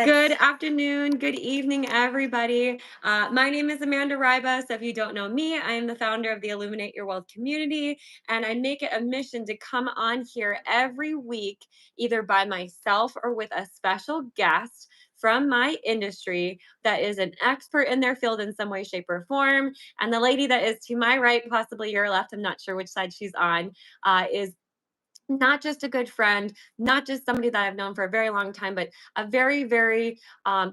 Good Let's afternoon, good evening, everybody. My name is Amanda Ryba. So, if you don't know me, I am the founder of the Illuminate Your Wealth community, and I make it a mission to come on here every week, either by myself or with a special guest from my industry that is an expert in their field in some way, shape, or form. And the lady that is to my right, possibly your left, I'm not sure which side she's on, is not just a good friend, not just somebody that I've known for a very long time, but a very, very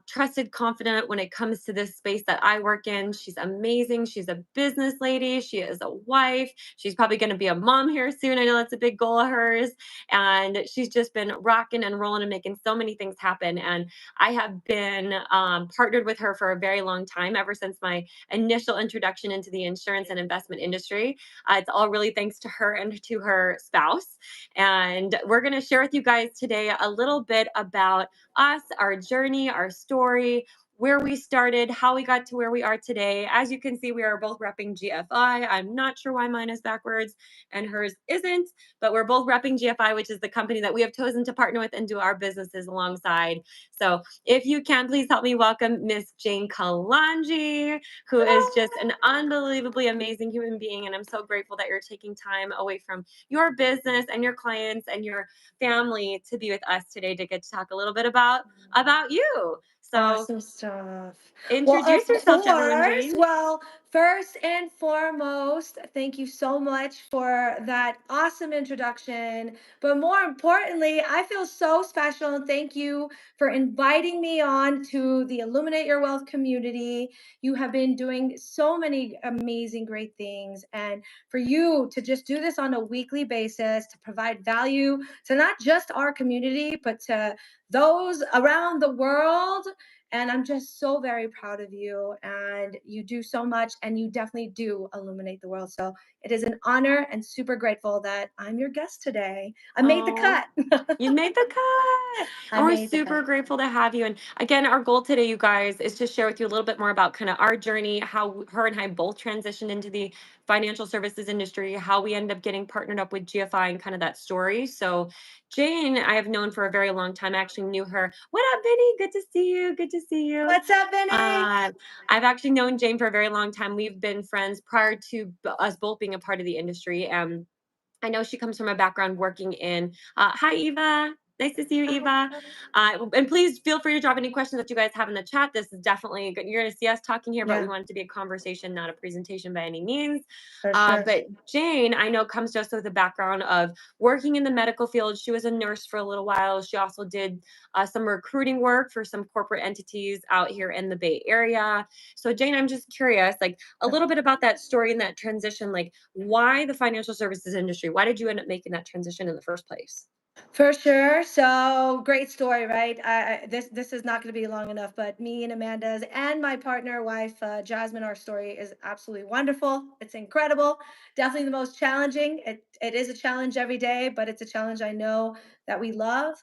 trusted confidant when it comes to this space that I work in. She's amazing. She's a business lady. She is a wife. She's probably going to be a mom here soon. I know that's a big goal of hers. And she's just been rocking and rolling and making so many things happen. And I have been partnered with her for a very long time, ever since my initial introduction into the insurance and investment industry. It's all really thanks to her and to her spouse. And we're going to share with you guys today a little bit about us, our journey, our story, where we started, how we got to where we are today. As you can see, we are both repping GFI. I'm not sure why mine is backwards and hers isn't, but we're both repping GFI, which is the company that we have chosen to partner with and do our businesses alongside. So if you can, please help me welcome Miss Jayne Calonge, who is just an unbelievably amazing human being. And I'm so grateful that you're taking time away from your business and your clients and your family to be with us today to get to talk a little bit about you. So awesome stuff. Well, introduce of yourself, gentlemen, course. Jane. Well, first and foremost, thank you so much for that awesome introduction. But more importantly, I feel so special and thank you for inviting me on to the Illuminate Your Wealth community. You have been doing so many amazing, great things. And for you to just do this on a weekly basis to provide value to not just our community, but to those around the world. And I'm just so very proud of you. And you do so much, and you definitely do illuminate the world. So it is an honor and super grateful that I'm your guest today. I made the Oh, cut. you made the cut. I And we're made the super cut. grateful to have you. And again, our goal today, you guys, is to share with you a little bit more about kind of our journey, how her and I both transitioned into the financial services industry, how we ended up getting partnered up with GFI and kind of that story. So, Jane, I have known for a very long time. I actually knew her. What up, Vinny? Good to see you. Good to see you. What's up, Vinny? Uh, I've actually known Jane for a very long time. We've been friends prior to us both being a part of the industry. I know she comes from a background working in. Hi, Eva. Nice to see you, Eva. And please feel free to drop any questions that you guys have in the chat. This is definitely good. You're going to see us talking here, but we Yeah, want it to be a conversation, not a presentation by any means. for sure. But Jane, I know, comes to us with a background of working in the medical field. She was a nurse for a little while. She also did some recruiting work for some corporate entities out here in the Bay Area. So, Jane, I'm just curious, like a little bit about that story and that transition. Like, why the financial services industry? Why did you end up making that transition in the first place? For sure. So great story, right? This is not going to be long enough, but me and Amanda's and my partner, wife Jasmine, our story is absolutely wonderful. It's incredible. Definitely the most challenging. It is a challenge every day, but it's a challenge I know that we love.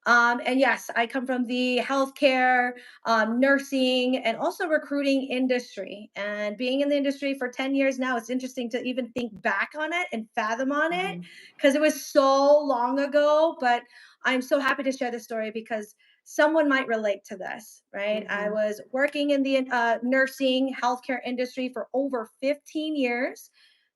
And yes, I come from the healthcare, nursing, and also recruiting industry. And being in the industry for 10 years now, it's interesting to even think back on it and fathom on it Mhm. because it was so long ago. But I'm so happy to share this story because someone might relate to this, right? I Mhm. was working in the nursing healthcare industry for over 15 years.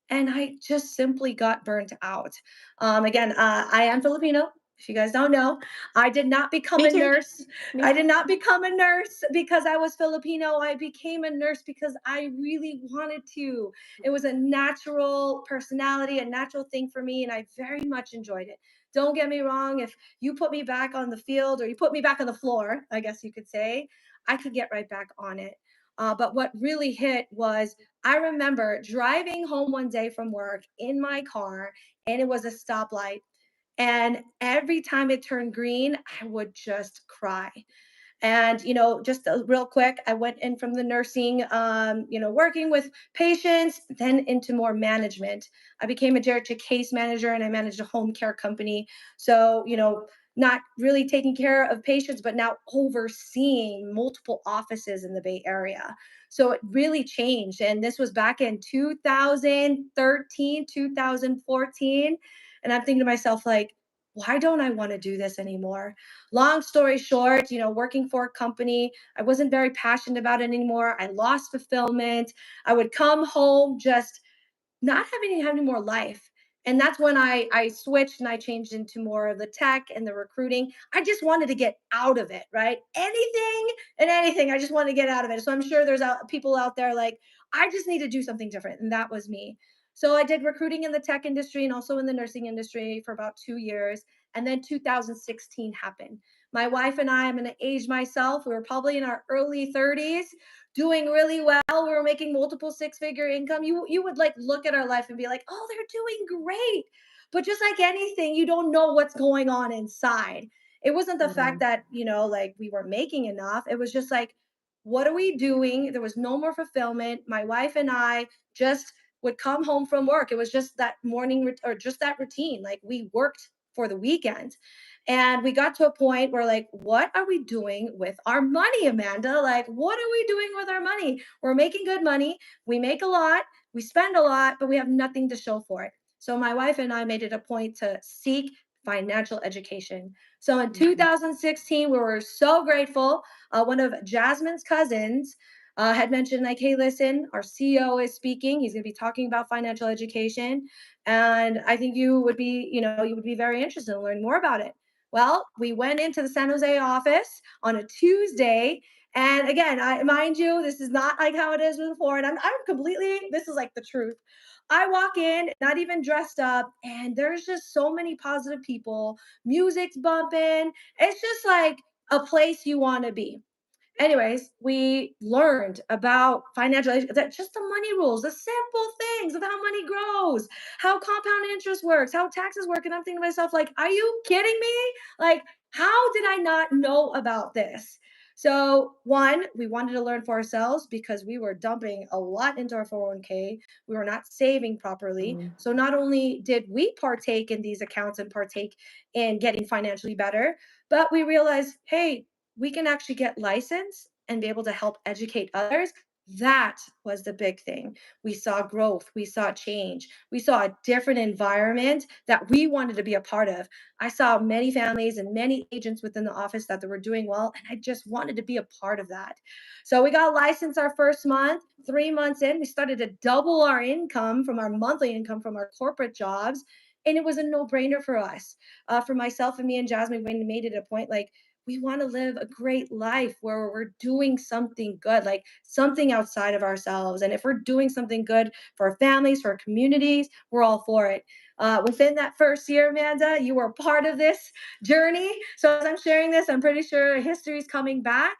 And I just simply got burnt out. Again, I am Filipino. If you guys don't know, I did not become Me a too. nurse. Me I too. did not become a nurse because I was Filipino. I became a nurse because I really wanted to. It was a natural personality, a natural thing for me, and I very much enjoyed it. Don't get me wrong. If you put me back on the field or you put me back on the floor, I guess you could say, I could get right back on it. But what really hit was I remember driving home one day from work in my car, and it was a stoplight. And every time it turned green, I would just cry. And, just real quick, I went in from the nursing, working with patients, then into more management. I became a geriatric case manager and I managed a home care company. So, not really taking care of patients, but now overseeing multiple offices in the Bay Area. So it really changed. And this was back in 2013, 2014. And I'm thinking to myself, like, why don't I want to do this anymore? Long story short, working for a company, I wasn't very passionate about it anymore. I lost fulfillment. I would come home just not having any more life. And that's when I switched and I changed into more of the tech and the recruiting. I just wanted to get out of it, right? Anything and anything. I just wanted to get out of it. So I'm sure there's people out there like, I just need to do something different. And that was me. So I did recruiting in the tech industry and also in the nursing industry for about 2 years. And then 2016 happened. My wife and I'm going to age myself. We were probably in our early 30s, doing really well. We were making multiple six-figure income. You would like look at our life and be like, "Oh, they're doing great." But just like anything, you don't know what's going on inside. It wasn't the fact Mhm. that, like we were making enough. It was just like, what are we doing? There was no more fulfillment. My wife and I just would come home from work. It was just that morning or just that routine. Like we worked for the weekend. And we got to a point where, like, what are we doing with our money, Amanda? Like, what are we doing with our money? We're making good money. We make a lot, we spend a lot, but we have nothing to show for it. So, my wife and I made it a point to seek financial education. So, in Mhm. 2016, we were so grateful. One of Jasmine's cousins had mentioned, like, hey, listen, our CEO is speaking. He's going to be talking about financial education. And I think you would be very interested in learning more about it. Well, we went into the San Jose office on a Tuesday. And again, mind you, this is not like how it is before. And I'm completely, this is like the truth. I walk in, not even dressed up, and there's just so many positive people. Music's bumping. It's just like a place you want to be. Anyways, we learned about that just the money rules, the simple things of how money grows, how compound interest works, how taxes work. And I'm thinking to myself, like, are you kidding me? Like, how did I not know about this? So, one, we wanted to learn for ourselves because we were dumping a lot into our 401k. We were not saving properly. Mhm. So, not only did we partake in these accounts and partake in getting financially better, but we realized, hey, we can actually get licensed and be able to help educate others. That was the big thing. We saw growth, we saw change, we saw a different environment that we wanted to be a part of. I saw many families and many agents within the office that they were doing well, and I just wanted to be a part of that. So we got licensed our first month. 3 months in, we started to double our income from our monthly income from our corporate jobs. And it was a no brainer for us. For myself and me and Jasmine, we made it a point like, we want to live a great life where we're doing something good, like something outside of ourselves. And if we're doing something good for our families, for our communities, we're all for it. Within that first year, Amanda, you were part of this journey. So as I'm sharing this, I'm pretty sure history is coming back.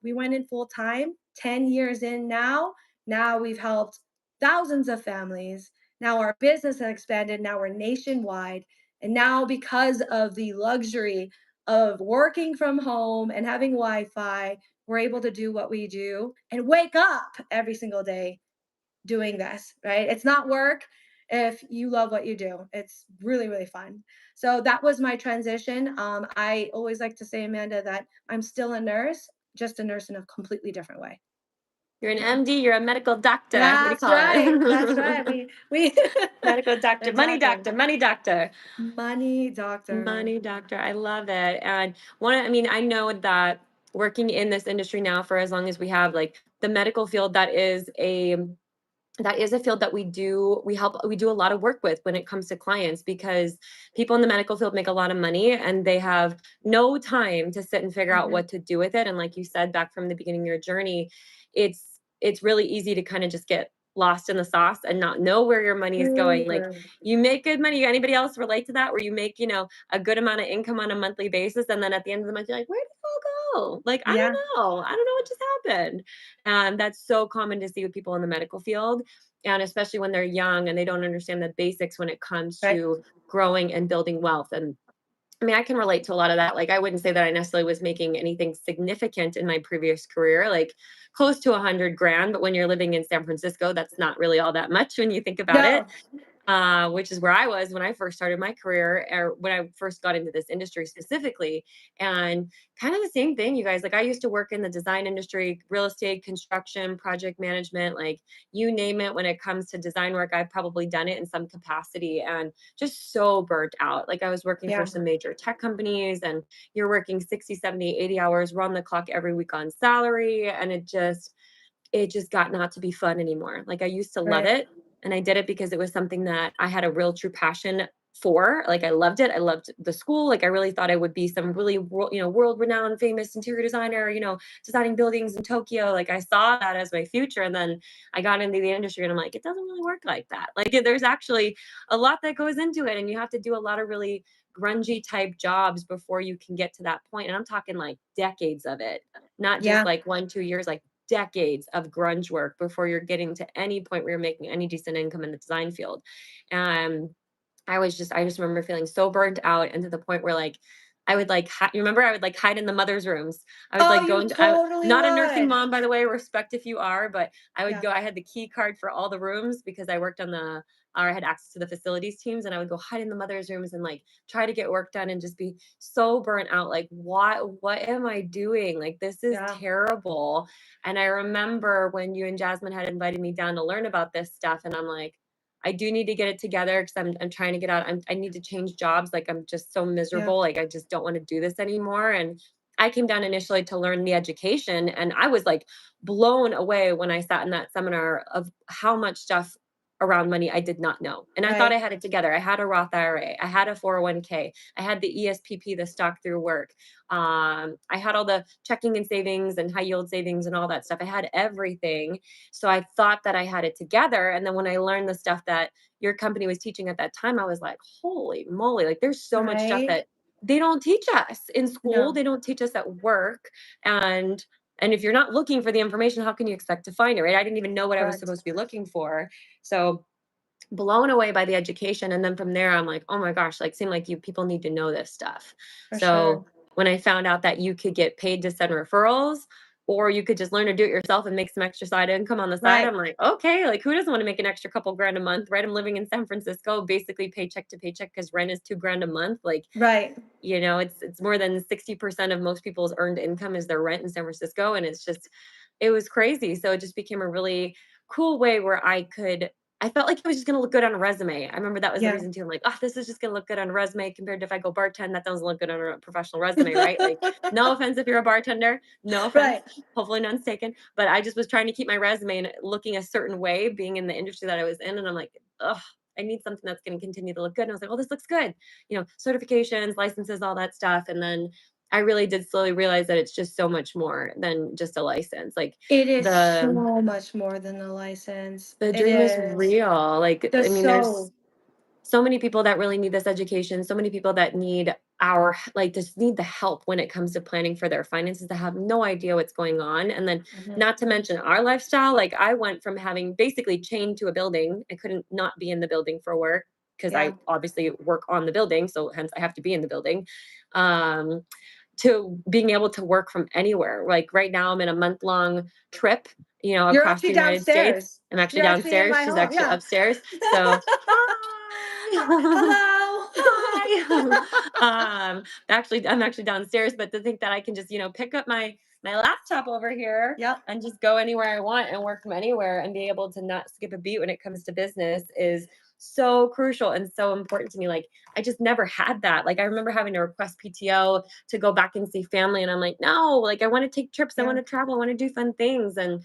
We went in full time, 10 years in now. Now we've helped thousands of families. Now our business has expanded. Now we're nationwide. And now, because of the luxury of working from home and having Wi-Fi, we're able to do what we do and wake up every single day doing this, right? It's not work if you love what you do. It's really, really fun. So that was my transition. I always like to say, Amanda, that I'm still a nurse, just a nurse in a completely different way. You're an Yeah. MD, you're a medical doctor. What do you That's call right. That's right. it? We Medical doctor, money exactly. doctor, money doctor. Money doctor. Money doctor. I love it. And I mean, I know that working in this industry now for as long as we have, like the medical field, that is a field that we do a lot of work with when it comes to clients, because people in the medical field make a lot of money and they have no time to sit and figure out Mhm. what to do with it. And like you said, back from the beginning of your journey, it's really easy to kind of just get lost in the sauce and not know where your money is going. Like, Super. you make good money. Anybody else relate to that, where you make, a good amount of income on a monthly basis, and then at the end of the month you're like, where did it all go? Like, I don't Yeah. know. I don't know what just happened. And that's so common to see with people in the medical field, and especially when they're young and they don't understand the basics when it comes Right. to growing and building wealth. And I mean, I can relate to a lot of that. Like, I wouldn't say that I necessarily was making anything significant in my previous career, like close to 100 grand. But when you're living in San Francisco, that's not really all that much when you think about it. No. which is where I was when I first started my career, or when I first got into this industry specifically. And kind of the same thing, you guys. Like, I used to work in the design industry, real estate, construction, project management, like you name it. When it comes to design work, I've probably done it in some capacity, and just so burnt out. Like, I was working for Yeah. some major tech companies, and you're working 60, 70, 80 hours, run the clock every week on salary. And it just got not to be fun anymore. Like, I used to love Right. it, and I did it because it was something that I had a real true passion for. Like, I loved it. I loved the school. Like, I really thought I would be some really world renowned famous interior designer, designing buildings in Tokyo. Like, I saw that as my future. And then I got into the industry, and I'm like, it doesn't really work like that. Like, there's actually a lot that goes into it, and you have to do a lot of really grungy type jobs before you can get to that point. And I'm talking like decades of it, not just Yeah. like 1, 2 years, like decades of grunge work before you're getting to any point where you're making any decent income in the design field. And I just remember feeling so burnt out, and to the point where, like, I would like you remember I would like hide in the mother's rooms. I would Oh, like go you into I totally not a nursing would. mom, by the way, respect if you are, but I would Yeah. go. I had the key card for all the rooms because I worked on the or I had access to the facilities teams, and I would go hide in the mother's rooms and like try to get work done, and just be so burnt out. Like, what am I doing? Like, this is Yeah. terrible. And I remember when you and Jasmine had invited me down to learn about this stuff, and I'm like, I do need to get it together because I'm trying to get out. I need to change jobs. Like, I'm just so Yeah. miserable. Like, I just don't want to do this anymore. And I came down initially to learn the education, and I was like blown away when I sat in that seminar of how much stuff around money I did not know. And I thought I Right. had it together. I had a Roth IRA, I had a 401k, I had the ESPP, the stock through work. I had all the checking and savings and high yield savings and all that stuff. I had everything. So I thought that I had it together. And then when I learned the stuff that your company was teaching at that time, I was like, holy moly, like, there's so much stuff Right. that they don't teach us in school. No. They don't teach us at work. And if you're not looking for the information, how can you expect to find it? Right. I didn't even know what I was Correct. supposed to be looking for. So blown away by the education. And then from there, I'm like, oh my gosh, like, seem like you people need to know this stuff. For So sure. when I found out that you could get paid to send referrals, or you could just learn to do it yourself and make some extra side income on the side, I'm Right. like, okay, like, who doesn't want to make an extra couple grand a month? Right. I'm living in San Francisco, basically paycheck to paycheck, because rent is 2 grand a month. Like, Right. it's more than 60% of most people's earned income is their rent in San Francisco. And it was crazy. So it just became a really cool way where I felt like it was just gonna look good on a resume. I remember that was the Yeah. reason too. I'm like, oh, this is just gonna look good on a resume compared to if I go bartend, that doesn't look good on a professional resume, right? Like, no offense if you're a bartender, no offense, Right. hopefully none's taken. But I just was trying to keep my resume and looking a certain way, being in the industry that I was in. And I'm like, oh, I need something that's gonna continue to look good. And I was like, oh, this looks good. Certifications, licenses, all that stuff. And then I really did slowly realize that it's just so much more than just a license. Like, It is the so much more than the license. the It dream is is. real. Like, The I mean, there's so. so many people that really need this education, so many people that need just need the help when it comes to planning for their finances, that have no idea what's going on. And then, Mhm. not to mention our lifestyle. Like, I went from having basically chained to a building. I couldn't not be in the building for work because Yeah. I obviously work on the building, so hence I have to be in the building. Um, to being able to work from anywhere. Like, right now, I'm in a month-long trip, You're across the actually United States. downstairs. I'm actually You're actually in downstairs. my She's home. actually Yeah. upstairs. So, hi. Hello. Hi. I'm actually downstairs, but to think that I can just, pick up my laptop over here Yep. and just go anywhere I want and work from anywhere and be able to not skip a beat when it comes to business is so crucial and so important to me. Like, I just never had that. Like, I remember having to request PTO to go back and see family, and I'm like, no, like, I want to take trips, I want Yeah. to travel, I want to do fun things. And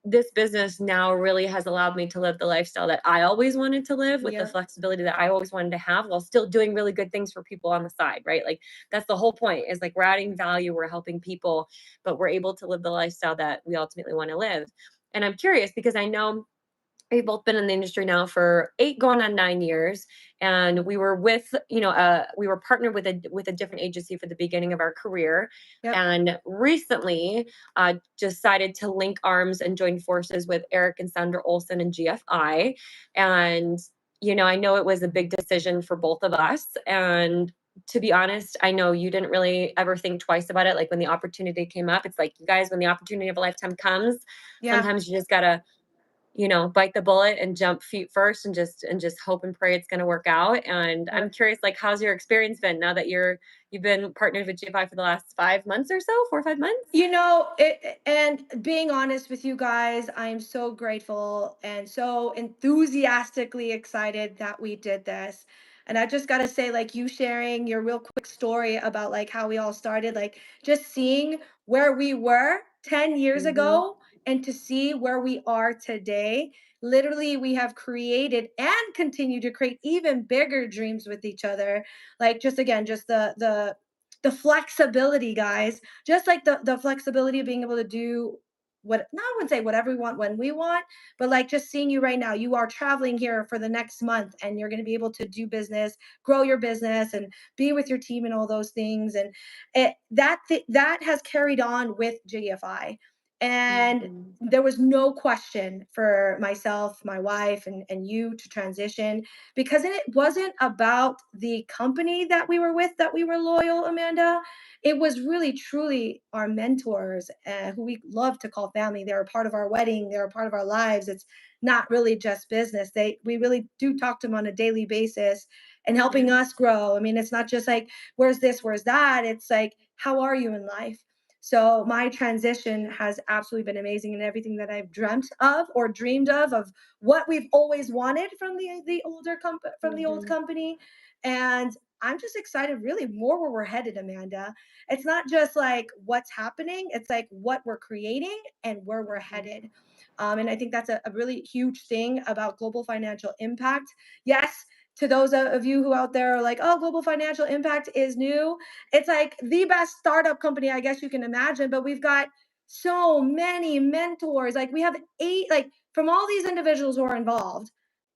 this business now really has allowed me to live the lifestyle that I always wanted to live, with the Yep. flexibility that I always wanted to have, while still doing really good things for people on the side, right? Like, that's the whole point, is like, we're adding value, we're helping people, but we're able to live the lifestyle that we ultimately want to live. And I'm curious because I know we've both been in the industry now for 8 going on 9 years, and we were partnered with a different agency for the beginning of our career, Yep. and recently decided to link arms and join forces with Eric and Sandra Olson and GFI. And I know it was a big decision for both of us, and to be honest, I know you didn't really ever think twice about it. Like, when the opportunity came up, it's like, you guys, when the opportunity of a lifetime comes, Yeah. sometimes you just gotta bite the bullet and jump feet first and just hope and pray it's going to work out. And I'm curious, like, how's your experience been now that you've been partnered with GFI for the last 5 months or so, 4 or 5 months? And being honest with you guys, I'm so grateful and so enthusiastically excited that we did this. And I just got to say, like, you sharing your real quick story about like how we all started, like just seeing where we were 10 years Hmm. ago and to see where we are today. Literally, we have created and continue to create even bigger dreams with each other. Like, just again, just the flexibility, guys, just like the flexibility of being able to do what, not I wouldn't say whatever we want when we want, but like just seeing you right now, you are traveling here for the next month and you're going to be able to do business, grow your business, and be with your team and all those things. And that has carried on with GFI. And Hmm. there was no question for myself, my wife, and you to transition, because it wasn't about the company that we were with that we were loyal, Amanda. It was really truly our mentors, who we love to call family. They're a part of our wedding, they're a part of our lives. It's not really just business. We really do talk to them on a daily basis and helping Yeah. us grow. I mean, it's not just like where's this, where's that. It's like, how are you in life? So my transition has absolutely been amazing, and everything that I've dreamt of or dreamed of what we've always wanted from the old Hmm. company. And I'm just excited, really, more where we're headed, Amanda. It's not just like what's happening, it's like what we're creating and where we're headed. And I think that's a really huge thing about global financial impact. Yes, to those of you who out there are like, oh, global financial impact is new. It's like the best startup company, I guess you can imagine, but we've got so many mentors. Like, we have eight, like, from all these individuals who are involved,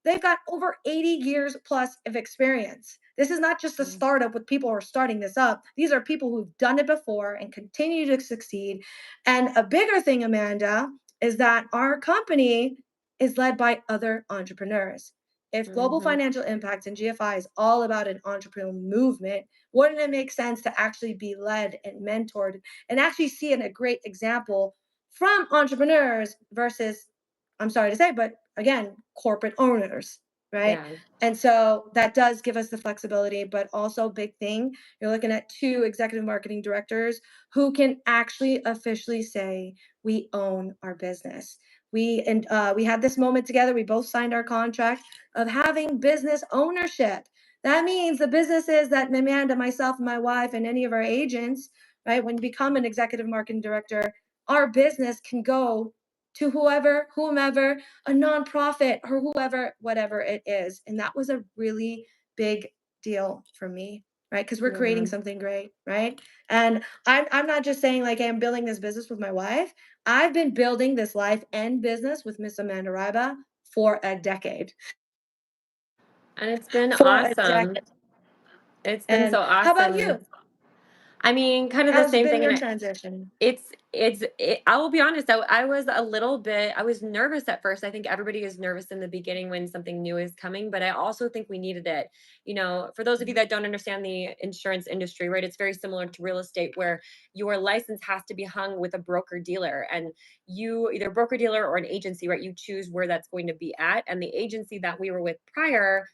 they've got over 80 years plus of experience. This is not just a startup with people who are starting this up. These are people who've done it before and continue to succeed. And a bigger thing, Amanda, is that our company is led by other entrepreneurs. If global Hmm. financial impact and GFI is all about an entrepreneurial movement, wouldn't it make sense to actually be led and mentored and actually see a great example from entrepreneurs versus, I'm sorry to say, but again, corporate owners, right? Yeah. And so that does give us the flexibility, but also big thing, you're looking at two executive marketing directors who can actually officially say we own our business. We had this moment together. We both signed our contract of having business ownership. That means the businesses that Amanda, myself, and my wife, and any of our agents, right, when you become an executive marketing director, our business can go to whomever, a nonprofit or whoever, whatever it is. And that was a really big deal for me, right? Because we're creating Yeah. something great, right? And I'm not just saying like, hey, I'm building this business with my wife. I've been building this life and business with Miss Amanda Riba for a decade. And it's been For a awesome. decade. It's been And so how about awesome. you? I mean, kind of the How's same been thing. your And transition? I will be honest, I was a little bit, I was nervous at first. I think everybody is nervous in the beginning when something new is coming, but I also think we needed it. For those of you that don't understand the insurance industry, right? It's very similar to real estate where your license has to be hung with a broker dealer, and you either broker dealer or an agency, right? You choose where that's going to be at. And the agency that we were with prior,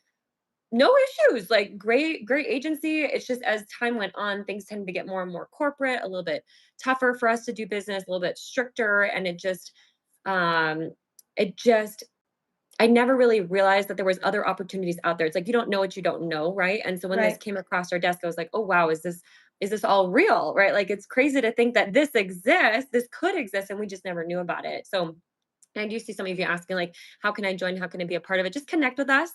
no issues, like great agency. It's just as time went on, things tended to get more and more corporate, a little bit tougher for us to do business, a little bit stricter. And um it just I never really realized that there was other opportunities out there. It's like you don't know what you don't know, right? And so when this Right. came across our desk, I was like, oh wow, is this all real? Right? Like, it's crazy to think that this exists, this could exist, and we just never knew about it. So I do see some of you asking, like, how can I join? How can I be a part of it? Just connect with us.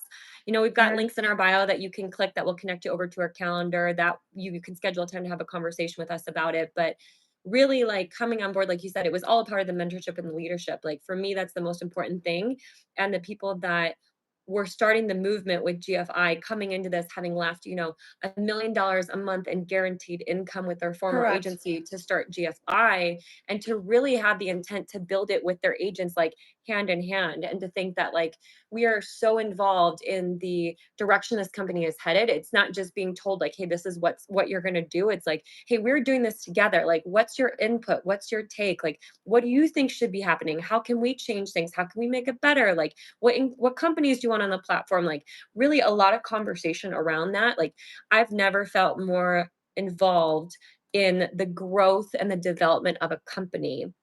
We've got Yeah. links in our bio that you can click that will connect you over to our calendar that you can schedule a time to have a conversation with us about it. But really, like, coming on board, like you said, it was all a part of the mentorship and the leadership. Like, for me, that's the most important thing. And the people that we're starting the movement with GFI coming into this, having left, $1 million a month in guaranteed income with their former Correct. agency to start GFI, and to really have the intent to build it with their agents, like hand in hand, and to think that like we are so involved in the direction this company is headed. It's not just being told like, hey, this is what you're going to do. It's like, hey, we're doing this together. Like, what's your input? What's your take? Like, what do you think should be happening? How can we change things? How can we make it better? Like, what companies do you want on the platform? Like, really a lot of conversation around that. Like, I've never felt more involved in the growth and the development of a company.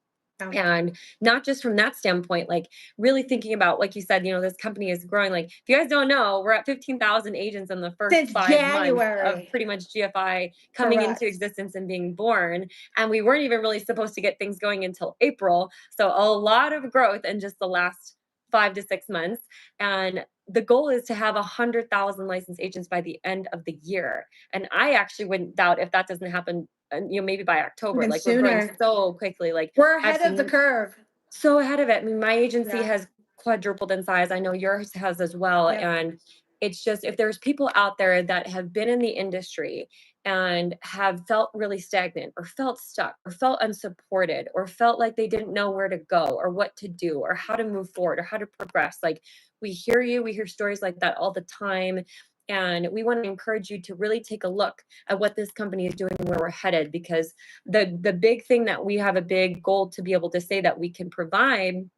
Yeah. And not just from that standpoint, like really thinking about, like you said, this company is growing. Like, if you guys don't know, we're at 15,000 agents in the first Since 5 months of January. pretty much GFI coming into Correct. existence and being born. And we weren't even really supposed to get things going until April. So a lot of growth in just the last 5 to 6 months. And the goal is to have 100,000 licensed agents by the end of the year. And I actually wouldn't doubt if that doesn't happen, maybe by October. Even Like, we're growing sooner. so quickly. Like, We're I've ahead of the seen curve. so ahead of it. I mean, my agency Yeah. has quadrupled in size. I know yours has as well. Yep. And it's just, if there's people out there that have been in the industry and have felt really stagnant or felt stuck or felt unsupported or felt like they didn't know where to go or what to do or how to move forward or how to progress, like, we hear you, we hear stories like that all the time. And we want to encourage you to really take a look at what this company is doing and where we're headed, because the big thing that we have a big goal to be able to say that we can provide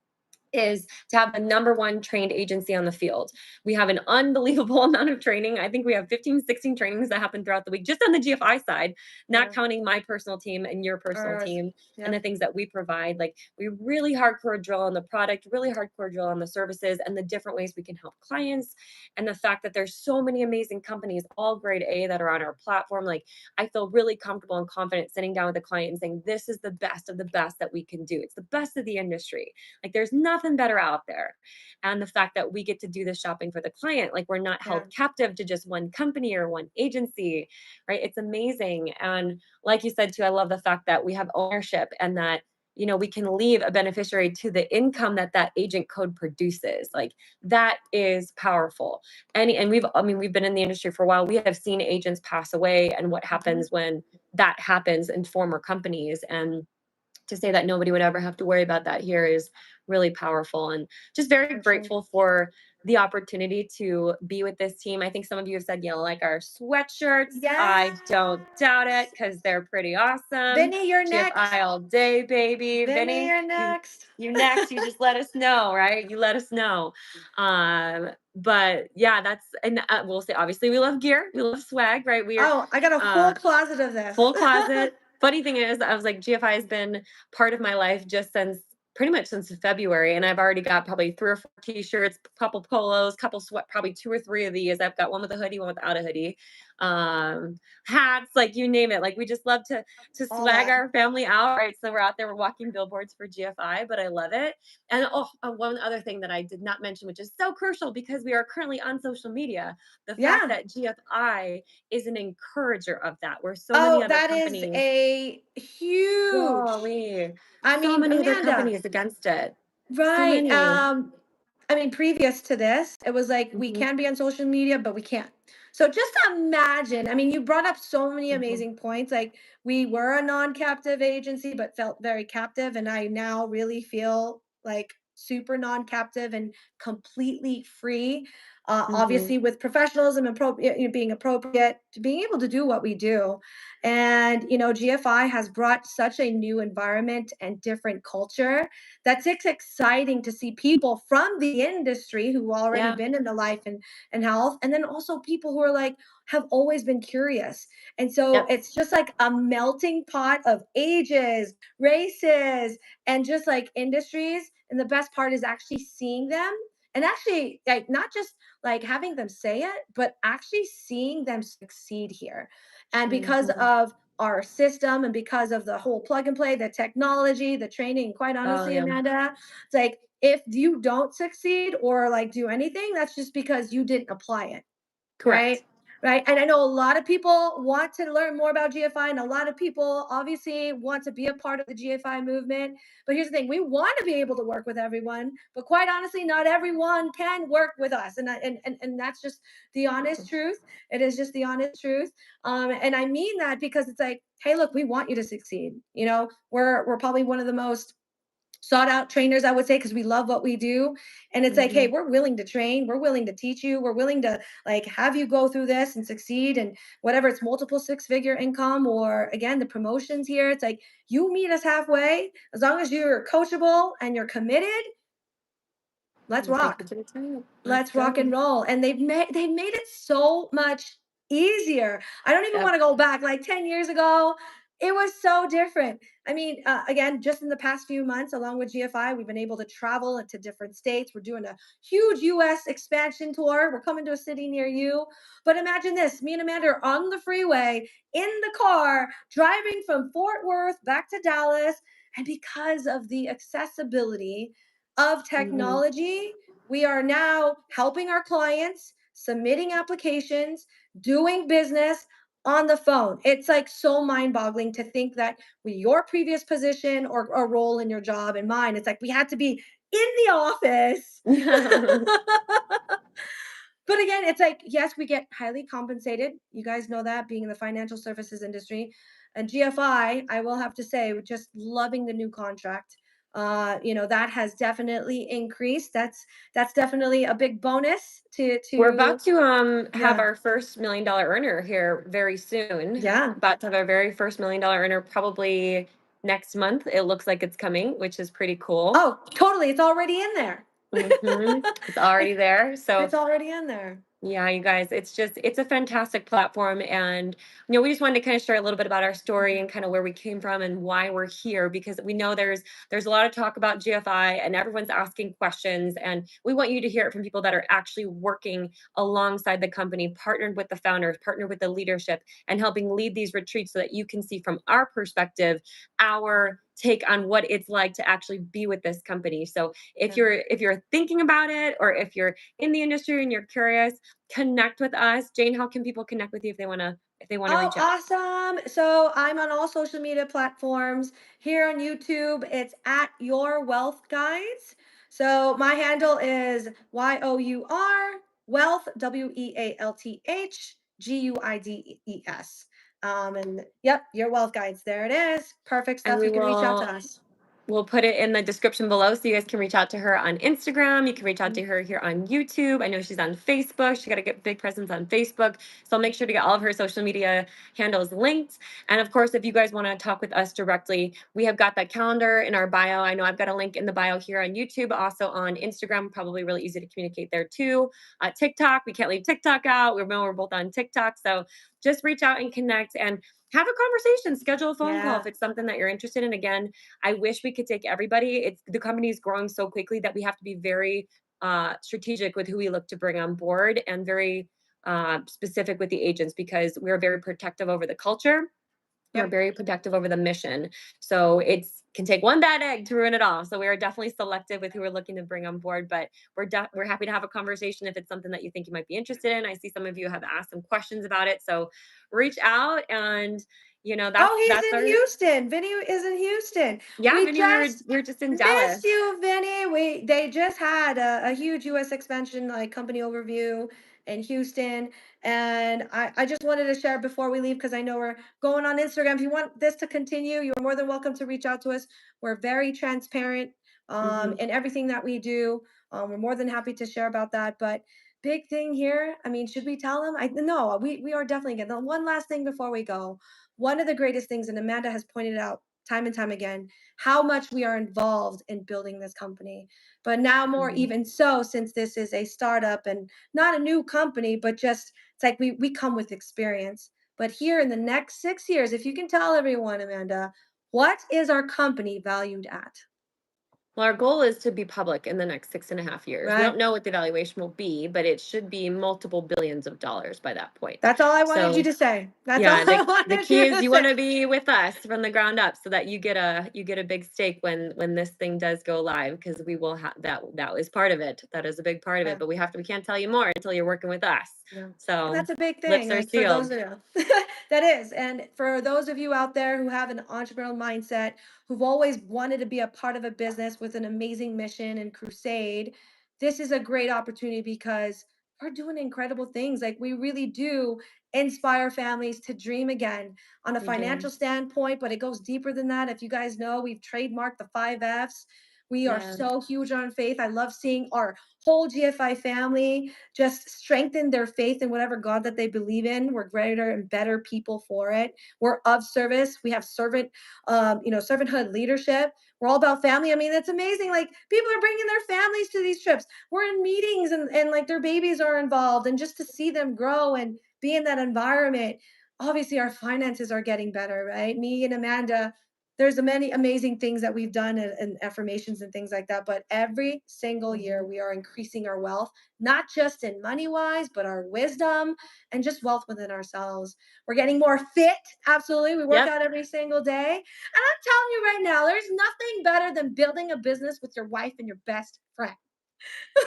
is to have the number one trained agency on the field. We have an unbelievable amount of training. I think we have 15, 16 trainings that happen throughout the week, just on the GFI side, not Yeah. counting my personal team and your personal Ours. team and the Yep. things that we provide. Like, we really hardcore drill on the product, really hardcore drill on the services and the different ways we can help clients. And the fact that there's so many amazing companies, all grade A, that are on our platform. Like, I feel really comfortable and confident sitting down with a client and saying, this is the best of the best that we can do. It's the best of the industry. Like, there's nothing better out there. And the fact that we get to do this shopping for the client, like, we're not Yeah. held captive to just one company or one agency, right? It's amazing. And like you said too, I love the fact that we have ownership and that, we can leave a beneficiary to the income that that agent code produces. Like, that is powerful. And we've been in the industry for a while. We have seen agents pass away and what Mhm. happens when that happens in former companies. And to say that nobody would ever have to worry about that here is really powerful, and just very Awesome. grateful for the opportunity to be with this team. I think some of you have said, like our sweatshirts. I don't doubt it Yes. because they're pretty awesome. Vinny, you're GFI next. all day, baby. Vinny, Vinny, you're you next. you next. You just let us know, right? You let us know. But yeah, and we'll say, obviously, we love gear, we love swag, right? We're Oh, I got a whole uh closet of this. full closet. Funny thing is, I was like, GFI has been part of my life just since pretty much since February, and I've already got probably 3 or 4 t-shirts, couple polos, couple sweat, probably 2 or 3 of these. I've got one with a hoodie, one without a hoodie, hats, like you name it. Like, we just love to All swag that. our family out, right? So we're out there, we're walking billboards for GFI, but I love it. And one other thing that I did not mention, which is so crucial because we are currently on social media, the fact Yeah. that GFI is an encourager of that, where so many Oh, other that is companies, a huge. golly, I so mean, many other Amanda, companies against it. So right. many. I mean, previous to this, it was like we Mhm, can be on social media, but we can't. So just imagine, I mean, you brought up so many mhm. amazing points. Like, we were a non-captive agency, but felt very captive. And I now really feel like super non-captive and completely free. Mhm. Obviously, with professionalism and being appropriate to being able to do what we do. And, GFI has brought such a new environment and different culture that's it's exciting to see people from the industry who already Yeah. been in the life and health, and then also people who are like have always been curious. And so Yep. it's just like a melting pot of ages, races, and just like industries. And the best part is actually seeing them, and actually like not just like having them say it, but actually seeing them succeed here. And because Mhm. of our system and because of the whole plug and play, the technology, the training, quite Oh, honestly, yeah. Amanda, it's like if you don't succeed or like do anything, that's just because you didn't apply it, right? Correct. right? And I know a lot of people want to learn more about GFI, and a lot of people obviously want to be a part of the GFI movement. But here's the thing: we want to be able to work with everyone, but quite honestly, not everyone can work with us, and that's just the honest truth. It is just the honest truth, and I mean that because it's like, hey, look, we want you to succeed. You know, we're probably one of the most sought out trainers, I would say, because we love what we do. And it's like, hey, Mhm. we're willing to train, we're willing to teach you, we're willing to like have you go through this and succeed. And whatever it's multiple six-figure income, or again, the promotions here, it's like you meet us halfway. As long as you're coachable and you're committed, let's We'll take rock. it to the top. Let's Let's rock and go. roll. And they've made it so much easier. I don't even Yep. want to go back like 10 years ago. It was so different. I mean, again, just in the past few months, along with GFI, we've been able to travel into different states. We're doing a huge US expansion tour. We're coming to a city near you. But imagine this: me and Amanda are on the freeway in the car, driving from Fort Worth back to Dallas. And because of the accessibility of Mhm. technology, we are now helping our clients, submitting applications, doing business on the phone. It's like so mind boggling to think that with your previous position or role in your job and mine, it's like we had to be in the office. But again, it's like, yes, we get highly compensated. You guys know that, being in the financial services industry. And GFI, I will have to say, we're just loving the new contract. That has definitely increased. That's definitely a big bonus We're about to to have yeah. our first $1 million earner here very soon. Yeah. About to have our very first $1 million earner probably next month. It looks like it's coming, which is pretty cool. Oh, totally. It's already in there. It's already It- there. So it's already in there. yeah, you guys, it's a fantastic platform. And, we just wanted to kind of share a little bit about our story and kind of where we came from and why we're here, because we know there's a lot of talk about GFI and everyone's asking questions. And we want you to hear it from people that are actually working alongside the company, partnered with the founders, partnered with the leadership, and helping lead these retreats so that you can see from our perspective, our take on what it's like to actually be with this company. So Yeah. if you're thinking about it, or if you're in the industry and you're curious, connect with us. Jane, how can people connect with you if they want to Oh, reach out? awesome. So I'm on all social media platforms. Here on YouTube, it's at Your Wealth Guides. So my handle is YOUR Wealth, WEALTHGUIDES. And yep, Your Wealth Guides. There it is. Perfect And stuff. we You can reach out to will us. We'll put it in the description below so you guys can reach out to her on Instagram. You can reach out to her here on YouTube. I know she's on Facebook. She got a big presence on Facebook. So I'll make sure to get all of her social media handles linked. And of course, if you guys want to talk with us directly, we have got that calendar in our bio. I know I've got a link in the bio here on YouTube, also on Instagram, probably really easy to communicate there too. TikTok, we can't leave TikTok out. We're both on TikTok. So just reach out and connect and have a conversation, schedule a phone call if Yeah. it's something that you're interested in. Again, I wish we could take everybody. It's the company is growing so quickly that we have to be very strategic with who we look to bring on board, and very specific with the agents, because we're very protective over the culture. We're Yep. very protective over the mission. So it's can take one bad egg to ruin it all. So we are definitely selective with who we're looking to bring on board, but we're happy to have a conversation if it's something that you think you might be interested in. I see some of you have asked some questions about it, so reach out. And that's Oh, he's in our Houston. Vinny is in Houston. yeah, We Vinny. We were just we were just in missed Dallas. you, Vinny. They just had a huge US expansion like company overview in Houston. And I just wanted to share before we leave because I know we're going on Instagram. If you want this to continue, you're more than welcome to reach out to us. We're very transparent Mhm. in everything that we do. We're more than happy to share about that. But big thing here, I mean, should we tell them? I no, we are definitely getting one last thing before we go. One of the greatest things, and Amanda has pointed out time and time again, how much we are involved in building this company. But now, more Mhm. even so, since this is a startup and not a new company, but just it's like we come with experience. But here in the next 6 years, if you can tell everyone, Amanda, what is our company valued at? Well, our goal is to be public in the next 6.5 years. We don't Right? know what the valuation will be, but it should be multiple billions of dollars by that point. That's all I wanted you So to say. That's all yeah, I the wanted key you is to you say. want to be with us from the ground up so that you get a big stake when this thing does go live, because we will have that is part of it. That is a big part of it, Yeah. but we can't tell you more until you're working with us. Yeah. And So that's a big lips thing. are Like for those sealed. of you, that is. And for those of you out there who have an entrepreneurial mindset, who've always wanted to be a part of a business with an amazing mission and crusade, this is a great opportunity because we're doing incredible things. Like we really do inspire families to dream again on a We do. financial standpoint, but it goes deeper than that. If you guys know, we've trademarked the 5 F's. We are Yeah. so huge on faith. I love seeing our whole GFI family just strengthen their faith in whatever God that they believe in. We're greater and better people for it. We're of service. We have servanthood leadership. We're all about family. I mean, it's amazing. Like people are bringing their families to these trips. We're in meetings and like their babies are involved, and just to see them grow and be in that environment. Obviously, our finances are getting better, right? Me and Amanda, there's many amazing things that we've done and affirmations and things like that. But every single year, Mhm. we are increasing our wealth, not just in money wise, but our wisdom and just wealth within ourselves. We're getting more fit. Absolutely. We work Yep. out every single day. And I'm telling you right now, there's nothing better than building a business with your wife and your best friend.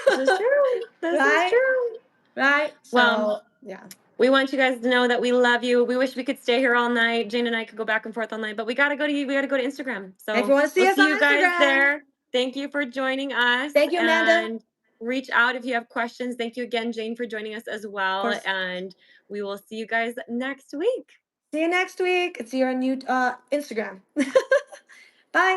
This is true. This is Right? true. Right? Well, So, yeah. we want you guys to know that we love you. We wish we could stay here all night. Jane and I could go back and forth all night, but we gotta go to Instagram. If you So want to see we'll us see on you guys Instagram, there. Thank you for joining us, thank you, Amanda. Of and reach out if you have questions. Thank you again, Jane, for joining us as well. course. And we will see you guys next week. See you next week and see you on Instagram.